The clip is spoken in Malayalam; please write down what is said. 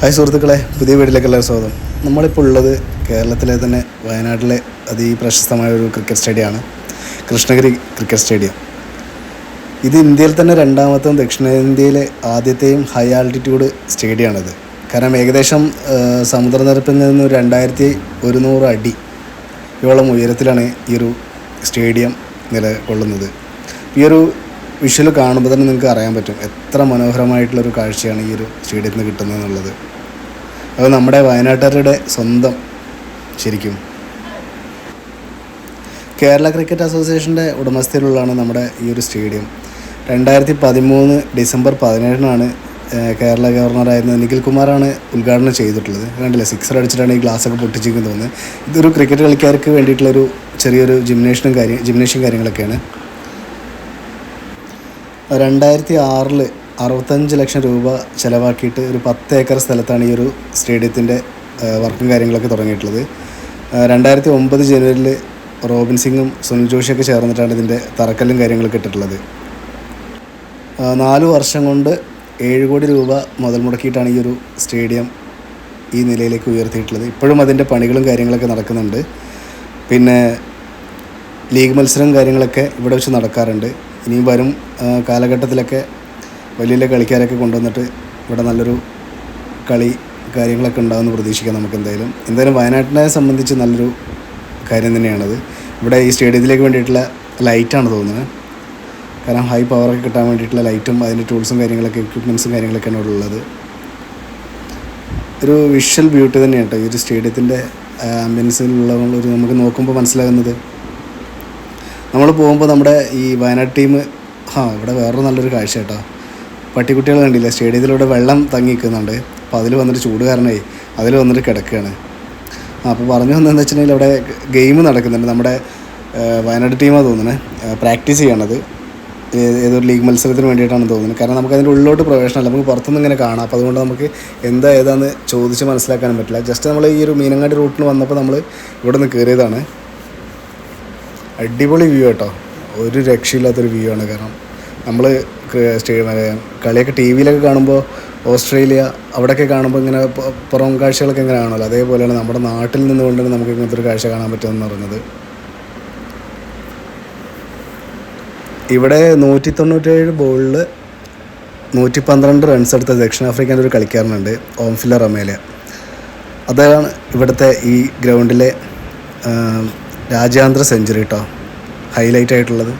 ഹായ് സുഹൃത്തുക്കളെ, പുതിയ വീട്ടിലേക്ക് എല്ലാവരും സ്വാഗതം. നമ്മളിപ്പോൾ ഉള്ളത് കേരളത്തിലെ തന്നെ വയനാട്ടിലെ അതിപ്രശസ്തമായ ഒരു ക്രിക്കറ്റ് സ്റ്റേഡിയമാണ്, കൃഷ്ണഗിരി ക്രിക്കറ്റ് സ്റ്റേഡിയം. ഇത് ഇന്ത്യയിൽ തന്നെ രണ്ടാമത്തെയും ദക്ഷിണേന്ത്യയിലെ ആദ്യത്തെയും ഹൈ ആൾട്ടിറ്റ്യൂഡ് സ്റ്റേഡിയമാണിത്. കാരണം ഏകദേശം സമുദ്രനിരപ്പിൽ നിന്ന് 2100 അടിയോളം ഉയരത്തിലാണ് ഈ ഒരു സ്റ്റേഡിയം നിലകൊള്ളുന്നത്. ഈ ഒരു വിഷ്വൽ കാണുമ്പോൾ തന്നെ നിങ്ങൾക്ക് അറിയാൻ പറ്റും എത്ര മനോഹരമായിട്ടുള്ളൊരു കാഴ്ചയാണ് ഈ ഒരു സ്റ്റേഡിയത്തിൽ നിന്ന് കിട്ടുന്നത് എന്നുള്ളത്. അത് നമ്മുടെ വയനാട്ടുകാരുടെ സ്വന്തം. ശരിക്കും കേരള ക്രിക്കറ്റ് അസോസിയേഷൻ്റെ ഉടമസ്ഥയിലുള്ളതാണ് നമ്മുടെ ഈ ഒരു സ്റ്റേഡിയം. 2013 ഡിസംബർ 17 കേരള ഗവർണറായിരുന്ന നിഖിൽ കുമാറാണ് ഉദ്ഘാടനം ചെയ്തിട്ടുള്ളത്. കണ്ടില്ലേ, സിക്സർ അടിച്ചിട്ടാണ് ഈ ഗ്ലാസ്സൊക്കെ പൊട്ടിച്ചിരിക്കുന്നത് തോന്നുന്നത്. ഇതൊരു ക്രിക്കറ്റ് കളിക്കാർക്ക് വേണ്ടിയിട്ടുള്ളൊരു ചെറിയൊരു ജിംനേഷ്യം കാര്യങ്ങളൊക്കെയാണ്. 2006 65 ലക്ഷം രൂപ ചിലവാക്കിയിട്ട് ഒരു 10 ഏക്കർ സ്ഥലത്താണ് ഈ ഒരു സ്റ്റേഡിയത്തിൻ്റെ വർക്കും കാര്യങ്ങളൊക്കെ തുടങ്ങിയിട്ടുള്ളത്. 2009 ജനുവരിയിൽ റോബിൻ സിംഗും സുനിൽ ജോഷിയൊക്കെ ചേർന്നിട്ടാണ് ഇതിൻ്റെ തറക്കല്ലും കാര്യങ്ങളൊക്കെ ഇട്ടിട്ടുള്ളത്. 4 വർഷം കൊണ്ട് 7 കോടി രൂപ മുതൽ മുടക്കിയിട്ടാണ് ഈ ഒരു സ്റ്റേഡിയം ഈ നിലയിലേക്ക് ഉയർത്തിയിട്ടുള്ളത്. ഇപ്പോഴും അതിൻ്റെ പണികളും കാര്യങ്ങളൊക്കെ നടക്കുന്നുണ്ട്. പിന്നെ ലീഗ് മത്സരം കാര്യങ്ങളൊക്കെ ഇവിടെ വെച്ച് നടക്കാറുണ്ട്. ഇനിയും വരും കാലഘട്ടത്തിലൊക്കെ വലിയ വലിയ കളിക്കാരൊക്കെ കൊണ്ടുവന്നിട്ട് ഇവിടെ നല്ലൊരു കളി കാര്യങ്ങളൊക്കെ ഉണ്ടാകുമെന്ന് പ്രതീക്ഷിക്കാം നമുക്ക്. എന്തായാലും വയനാട്ടിനെ സംബന്ധിച്ച് നല്ലൊരു കാര്യം തന്നെയാണത്. ഇവിടെ ഈ സ്റ്റേഡിയത്തിലേക്ക് വേണ്ടിയിട്ടുള്ള ലൈറ്റാണ് തോന്നുന്നത്. കാരണം ഹൈ പവറൊക്കെ കിട്ടാൻ വേണ്ടിയിട്ടുള്ള ലൈറ്റും അതിൻ്റെ ടൂൾസും കാര്യങ്ങളൊക്കെ എക്വിപ്മെൻറ്റ്സും കാര്യങ്ങളൊക്കെയാണ് ഇവിടെ ഉള്ളത്. ഒരു വിഷ്വൽ ബ്യൂട്ടി തന്നെയാണ് കേട്ടോ ഈ ഒരു സ്റ്റേഡിയത്തിൻ്റെ ആംബിയൻസിലുള്ള ഒരു നമുക്ക് നോക്കുമ്പോൾ മനസ്സിലാകുന്നത്. നമ്മൾ പോകുമ്പോൾ നമ്മുടെ ഈ വയനാട് ടീം ഇവിടെ വേറൊരു നല്ലൊരു കാഴ്ച കേട്ടോ. പട്ടിക്കുട്ടികൾ കണ്ടില്ല, സ്റ്റേഡിയത്തിലൂടെ വെള്ളം തങ്ങി നിൽക്കുന്നുണ്ട്. അപ്പോൾ അതിൽ വന്നിട്ട് ചൂട് കാരണമായി അതിൽ വന്നിട്ട് കിടക്കുകയാണ്. അപ്പോൾ പറഞ്ഞു വന്നതെന്ന് വെച്ചിട്ടുണ്ടെങ്കിൽ അവിടെ ഗെയിം നടക്കുന്നുണ്ട്. നമ്മുടെ വയനാട് ടീമാണ് തോന്നുന്നത് പ്രാക്ടീസ് ചെയ്യണത്. ഏതൊരു ലീഗ് മത്സരത്തിന് വേണ്ടിയിട്ടാണ് തോന്നുന്നത്. കാരണം നമുക്ക് അതിൻ്റെ ഉള്ളിലോട്ട് പ്രവേശനമല്ല, നമുക്ക് പുറത്തുനിന്ന് ഇങ്ങനെ കാണാം. അപ്പോൾ അതുകൊണ്ട് നമുക്ക് ഏതാണെന്ന് ചോദിച്ച് മനസ്സിലാക്കാനും പറ്റില്ല. ജസ്റ്റ് നമ്മൾ ഈ ഒരു മീനങ്ങാടി റൂട്ടിന് വന്നപ്പോൾ നമ്മൾ ഇവിടെ നിന്ന് കയറിയതാണ്. അടിപൊളി വ്യൂ കേട്ടോ, ഒരു രക്ഷയില്ലാത്തൊരു വ്യൂ ആണ്. കാരണം നമ്മൾ കളിയൊക്കെ ടി വിയിലൊക്കെ കാണുമ്പോൾ ഓസ്ട്രേലിയ അവിടെയൊക്കെ കാണുമ്പോൾ ഇങ്ങനെ പുറം കാഴ്ചകളൊക്കെ ഇങ്ങനെ കാണുമല്ലോ, അതേപോലെയാണ് നമ്മുടെ നാട്ടിൽ നിന്നുകൊണ്ടാണ് നമുക്ക് ഇങ്ങനത്തെ ഒരു കാഴ്ച കാണാൻ പറ്റുമെന്ന് പറയുന്നത്. ഇവിടെ 197 ബോളിൽ 112 റൺസ് എടുത്ത ദക്ഷിണാഫ്രിക്കൻ്റെ ഒരു കളിക്കാരനുണ്ട്, ഓംഫില റമേല. അതാണ് ഇവിടുത്തെ ഈ ഗ്രൗണ്ടിലെ രാജ്യാന്തര സെഞ്ചുറി കേട്ടോ, ഹൈലൈറ്റ് ആയിട്ടുള്ളത്.